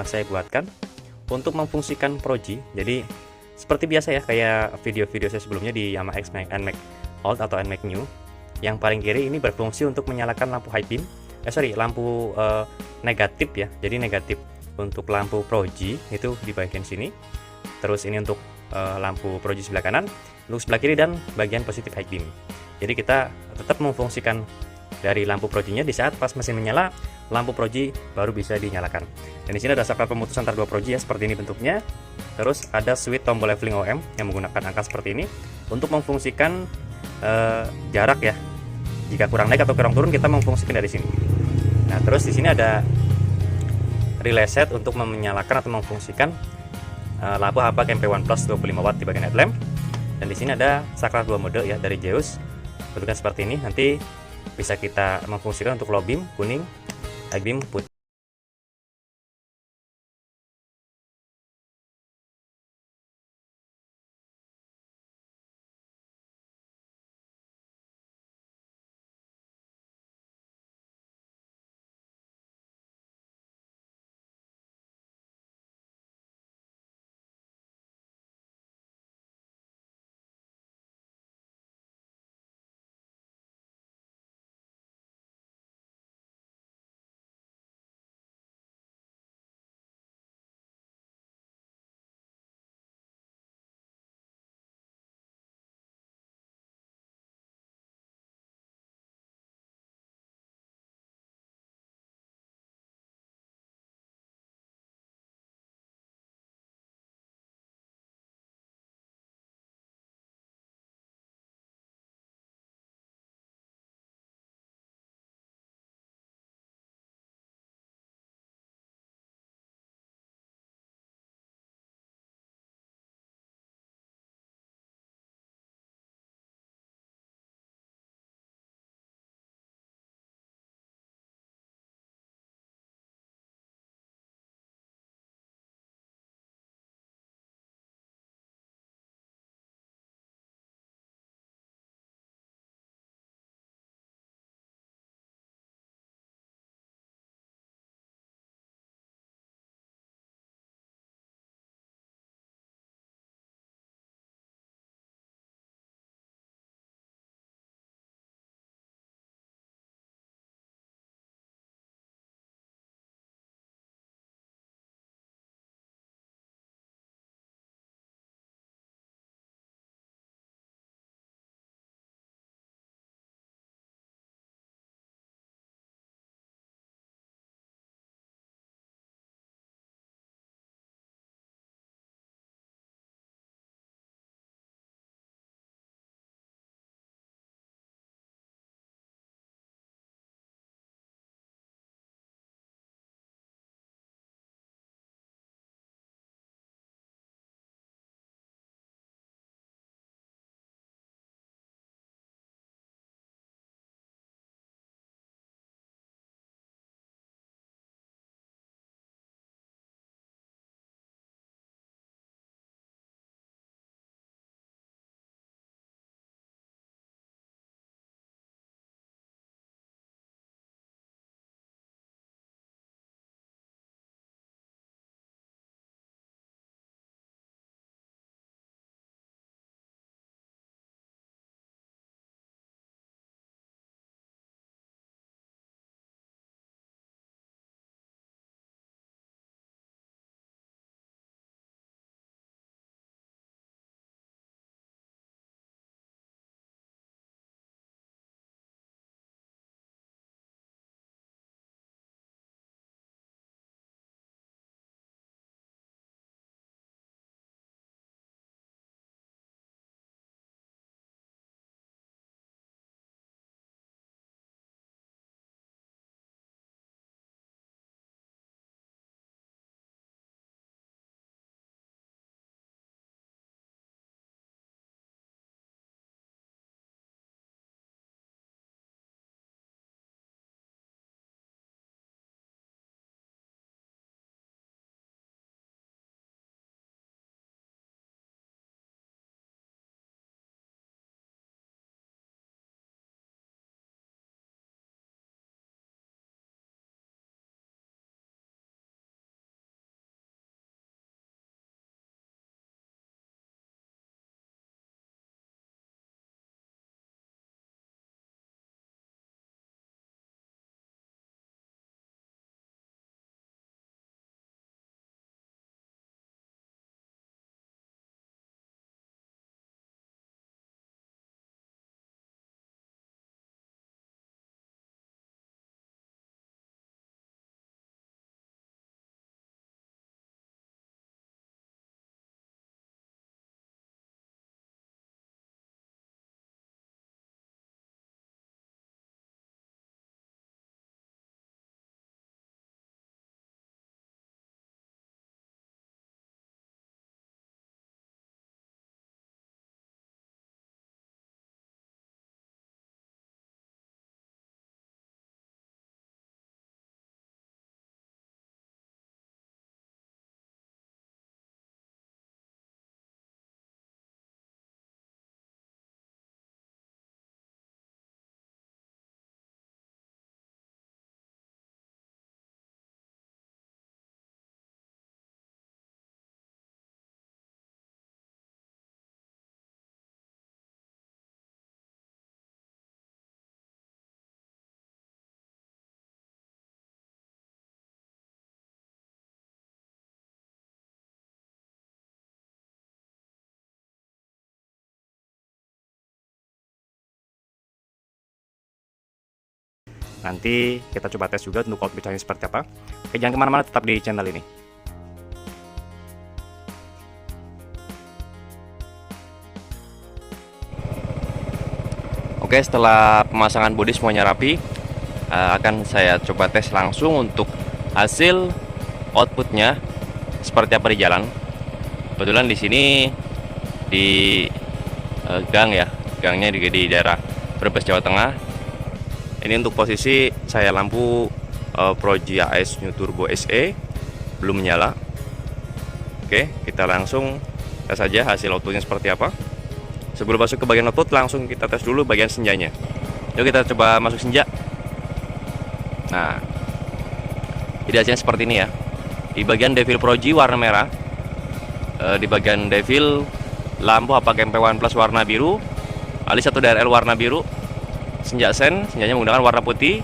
saya buatkan untuk memfungsikan Proji. Jadi seperti biasa ya, kayak video-video saya sebelumnya di Yamaha NMAX Old atau NMAX New. Yang paling kiri ini berfungsi untuk menyalakan lampu high beam, lampu negatif ya. Jadi negatif untuk lampu Proji itu di bagian sini. Terus ini untuk lampu Proji sebelah kanan, untuk sebelah kiri dan bagian positif high beam. Jadi kita tetap memfungsikan dari lampu Projinya di saat pas mesin menyala, lampu Proji baru bisa dinyalakan. Dan di sini ada saklar pemutus antara dua Proji ya, seperti ini bentuknya. Terus ada switch tombol leveling OM yang menggunakan angka seperti ini untuk memfungsikan jarak ya. Jika kurang naik atau kurang turun, kita memfungsikan dari sini. Nah, terus di sini ada relay set untuk menyalakan atau memfungsikan lampu HPA MP1 Plus 25 watt di bagian headlamp. Dan di sini ada saklar 2 mode ya dari Zeus. Bentuknya seperti ini. Nanti bisa kita memfungsikan untuk low beam kuning, high beam putih. Nanti kita coba tes juga untuk output cahaya seperti apa. Oke, jangan kemana-mana, tetap di channel ini. Oke, setelah pemasangan bodi semuanya rapi, akan saya coba tes langsung untuk hasil outputnya seperti apa di jalan. Kebetulan di sini di gang ya, gangnya di daerah Brebes, Jawa Tengah. Ini untuk posisi saya lampu Proji AS New Turbo SE belum menyala. Oke, kita langsung tes saja hasil outputnya seperti apa. Sebelum masuk ke bagian output, langsung kita tes dulu bagian senjanya. Yuk kita coba masuk senja. Nah, jadi hasilnya seperti ini ya. Di bagian Devil Proji warna merah, di bagian Devil lampu HPAC MP1 Plus warna biru, alis 1 DRL warna biru, senja sen, senjanya menggunakan warna putih.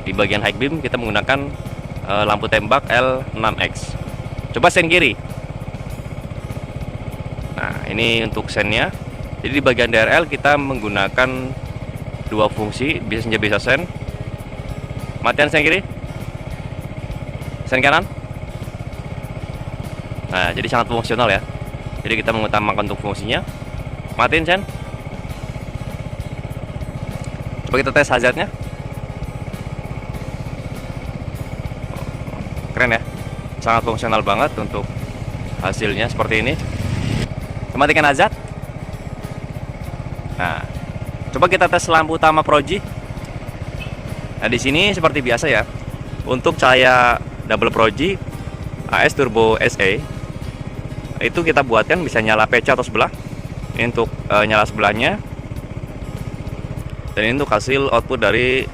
Di bagian high beam kita menggunakan lampu tembak L6X. Coba sen kiri. Nah, ini untuk sennya. Jadi di bagian DRL kita menggunakan dua fungsi, bisa senja bisa sen. Matian sen kiri, sen kanan. Nah, jadi sangat fungsional ya. Jadi kita mengutamakan untuk fungsinya. Matiin sen. Coba kita tes hazardnya. Keren ya, sangat fungsional banget untuk hasilnya seperti ini. Matikan hazard. Nah, coba kita tes lampu utama Proji. Nah, di sini seperti biasa ya. Untuk cahaya double Proji AS Turbo SE itu kita buatkan bisa nyala PC atau sebelah. Ini untuk nyala sebelahnya. Dan ini untuk hasil output dari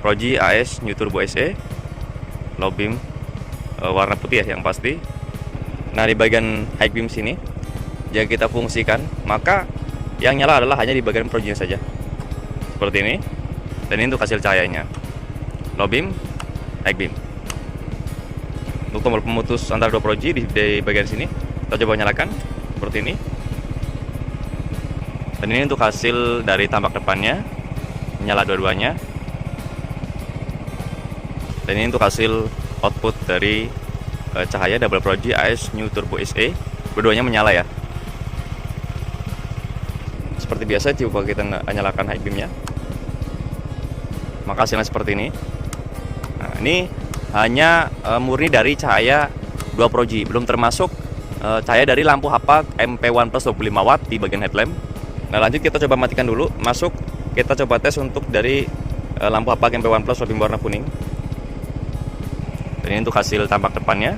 Proji AS New Turbo SE low beam warna putih ya yang pasti. Nah, di bagian high beam sini jika kita fungsikan, maka yang nyala adalah hanya di bagian Projinya saja, seperti ini. Dan ini untuk hasil cahayanya, low beam, high beam. Untuk tombol pemutus antara dua Proji di bagian sini, kita coba nyalakan seperti ini. Dan ini untuk hasil dari tampak depannya, menyala dua-duanya. Dan ini untuk hasil output dari cahaya double Proji AS New Turbo SE, keduanya menyala ya. Seperti biasa, coba kita nyalakan high beamnya, maka hasilnya seperti ini. Nah, ini hanya murni dari cahaya 2 Proji, belum termasuk cahaya dari lampu HPAC MP1 Plus 25 watt di bagian headlamp. Nah, lanjut kita coba matikan dulu, masuk kita coba tes untuk dari lampu HPAC MP1 Plus lebih warna kuning. Dan ini untuk hasil tampak depannya,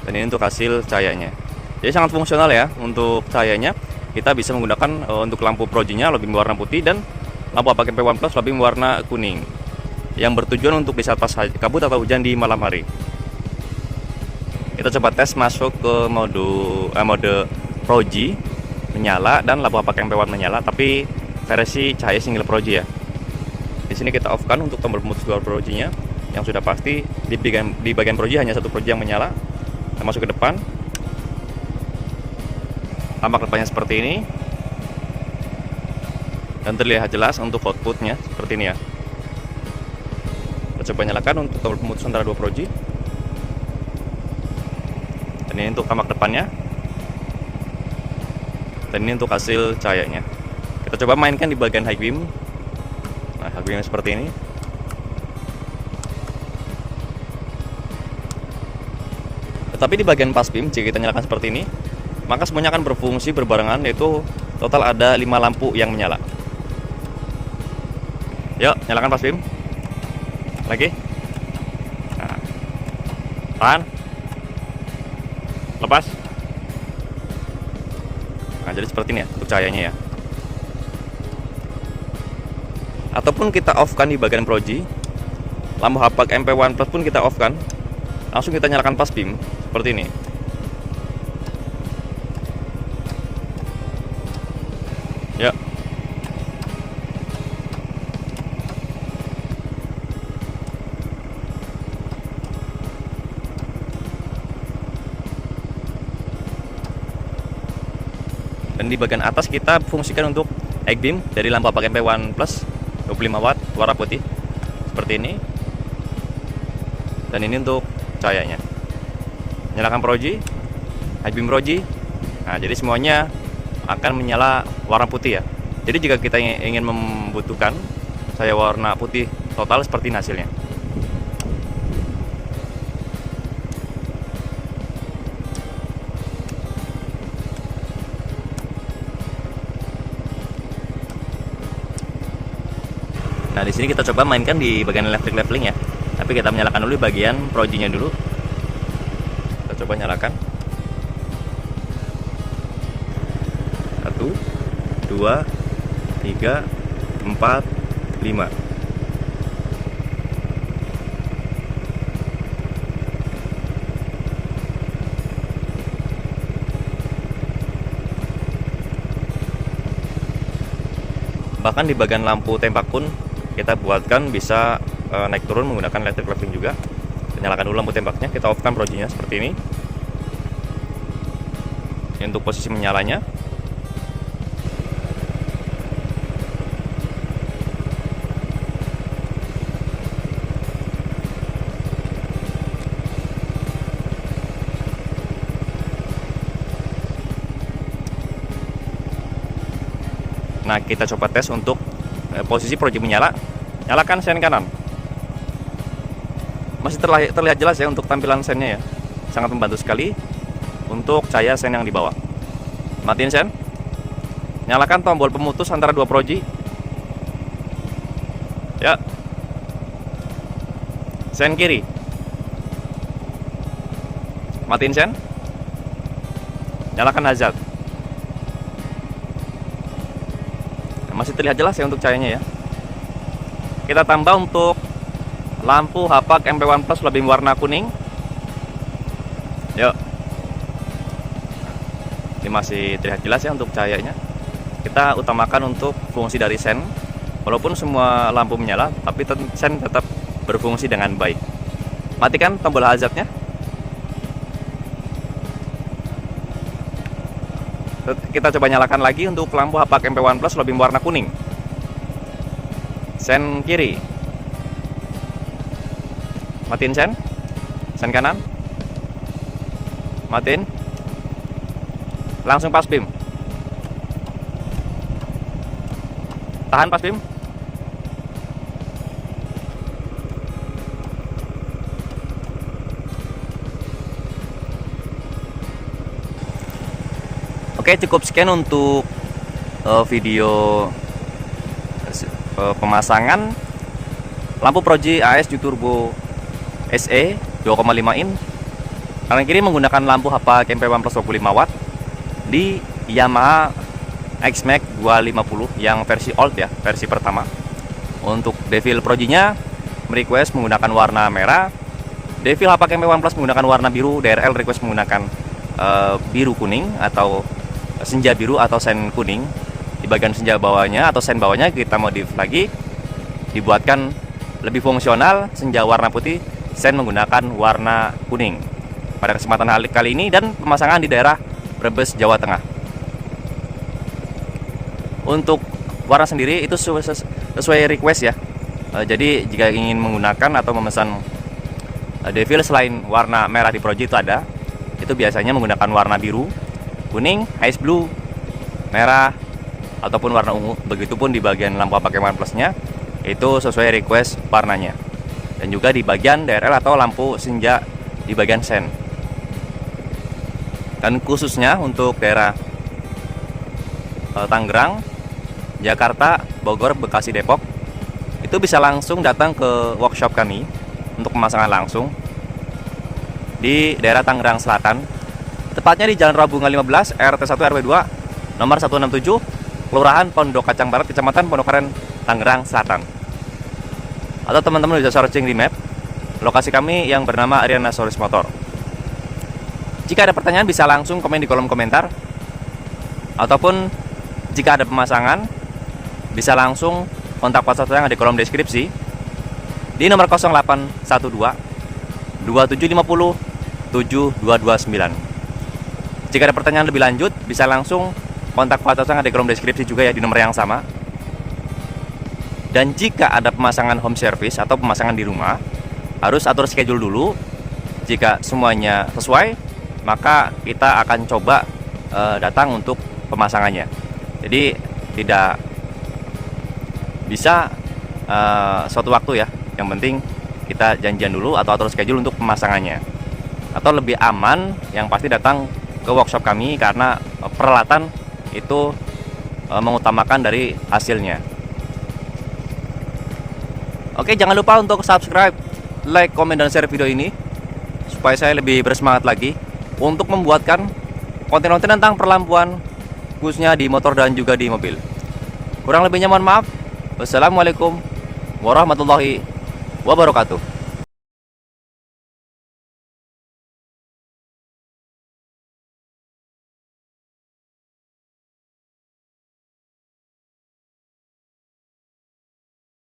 dan ini untuk hasil cahayanya. Jadi sangat fungsional ya untuk cahayanya. Kita bisa menggunakan untuk lampu Projinya lebih warna putih dan lampu HPAC MP1 Plus lebih warna kuning, yang bertujuan untuk di saat pas kabut atau hujan di malam hari. Kita coba tes masuk ke mode Proji menyala dan lampu HPAC MP1 menyala, tapi versi cahaya single Proji ya. Di sini kita off kan untuk tombol pemutus dual Projinya, yang sudah pasti di bagian Proji hanya satu Proji yang menyala. Kita masuk ke depan. Tampak depannya seperti ini, dan terlihat jelas untuk outputnya seperti ini ya. Kita coba nyalakan untuk tombol pemutus antara dua Proji. Dan ini untuk tampak depannya, dan ini untuk hasil cahayanya. Kita coba mainkan di bagian high beam. Nah, high beamnya seperti ini. Tetapi di bagian pass beam, jika kita nyalakan seperti ini, maka semuanya akan berfungsi berbarengan, yaitu total ada 5 lampu yang menyala. Yuk, nyalakan pass beam lagi. Nah, tahan, lepas. Nah, jadi seperti ini ya untuk cahayanya ya. Ataupun kita off kan di bagian Proji, lampu HPAC MP1 Plus pun kita off kan, langsung kita nyalakan pass beam seperti ini. Ya. Dan di bagian atas kita fungsikan untuk high beam dari lampu HPAC MP1 Plus 25 watt warna putih seperti ini. Dan ini untuk cahayanya. Nyalakan proji, high beam proji. Nah, jadi semuanya akan menyala warna putih ya. Jadi jika kita ingin membutuhkan cahaya warna putih total seperti ini hasilnya. Nah, di sini kita coba mainkan di bagian electric leveling ya. Tapi kita menyalakan dulu bagian projinya dulu. Kita coba nyalakan. 1 2 3 4 5. Bahkan di bagian lampu tembak pun kita buatkan bisa naik turun menggunakan electric leveling juga. Nyalakan dulu lampu tembaknya, kita off-kan projinya seperti ini. Untuk posisi menyalanya. Nah, kita coba tes untuk posisi proji menyala. Nyalakan sen kanan. Masih terlihat jelas ya untuk tampilan sennya ya. Sangat membantu sekali untuk cahaya sen yang di bawah. Matiin sen. Nyalakan tombol pemutus antara dua proji. Ya. Sen kiri. Matiin sen. Nyalakan hazard. Masih terlihat jelas ya untuk cahayanya ya. Kita tambah untuk lampu Hapak MP1 Plus lebih warna kuning. Yuk. Ini masih terlihat jelas ya untuk cahayanya. Kita utamakan untuk fungsi dari sen. Walaupun semua lampu menyala, tapi sen tetap berfungsi dengan baik. Matikan tombol hazardnya. Kita coba nyalakan lagi untuk lampu Hapak MP1 Plus lebih warna kuning. Sen kiri. Matiin sen. Sen kanan. Matiin. Langsung pas beam. Tahan pas beam. Oke, cukup sekian untuk video pemasangan lampu Proji AS Ju Turbo SE 2,5 in. Kanan kiri menggunakan lampu Hapak MP1 Plus 25 watt di Yamaha X-Max 250 yang versi old ya, versi pertama. Untuk devil Projinya request menggunakan warna merah. Devil Hapak MP1 Plus menggunakan warna biru. DRL request menggunakan biru kuning atau senja biru atau sen kuning. Di bagian senja bawahnya atau sen bawahnya kita modif lagi, dibuatkan lebih fungsional, senja warna putih, sen menggunakan warna kuning. Pada kesempatan kali ini dan pemasangan di daerah Brebes, Jawa Tengah. Untuk warna sendiri itu sesuai request ya. Jadi jika ingin menggunakan atau memesan devil selain warna merah di Proji itu ada. Itu biasanya menggunakan warna biru, kuning, ice blue, merah, ataupun warna ungu. Begitupun di bagian lampu Hapak MP1 Plus-nya itu sesuai request warnanya. Dan juga di bagian DRL atau lampu senja di bagian sen. Dan khususnya untuk daerah Tangerang, Jakarta, Bogor, Bekasi, Depok, itu bisa langsung datang ke workshop kami untuk pemasangan langsung di daerah Tangerang Selatan, tepatnya di Jalan Rabungan 15 RT 1 RW 2 nomor 167, Kelurahan Pondok Kacang Barat, Kecamatan Pondokaren, Tangerang Selatan. Atau teman-teman bisa searching di map lokasi kami yang bernama Ariana Soris Motor. Jika ada pertanyaan bisa langsung komen di kolom komentar, ataupun jika ada pemasangan bisa langsung kontak WhatsApp saya yang ada di kolom deskripsi di nomor 0812 2750 7229. Jika ada pertanyaan lebih lanjut bisa langsung kontak WhatsApp saya yang ada di kolom deskripsi juga ya, di nomor yang sama. Dan jika ada pemasangan home service atau pemasangan di rumah, harus atur schedule dulu. Jika semuanya sesuai, maka kita akan coba datang untuk pemasangannya. Jadi tidak bisa suatu waktu ya. Yang penting kita janjian dulu atau atur schedule untuk pemasangannya. Atau lebih aman, yang pasti datang ke workshop kami, karena peralatan itu mengutamakan dari hasilnya. Oke, jangan lupa untuk subscribe, like, komen, dan share video ini supaya saya lebih bersemangat lagi untuk membuatkan konten-konten tentang perlampuan, khususnya di motor dan juga di mobil. Kurang lebihnya mohon maaf. Wassalamualaikum warahmatullahi wabarakatuh.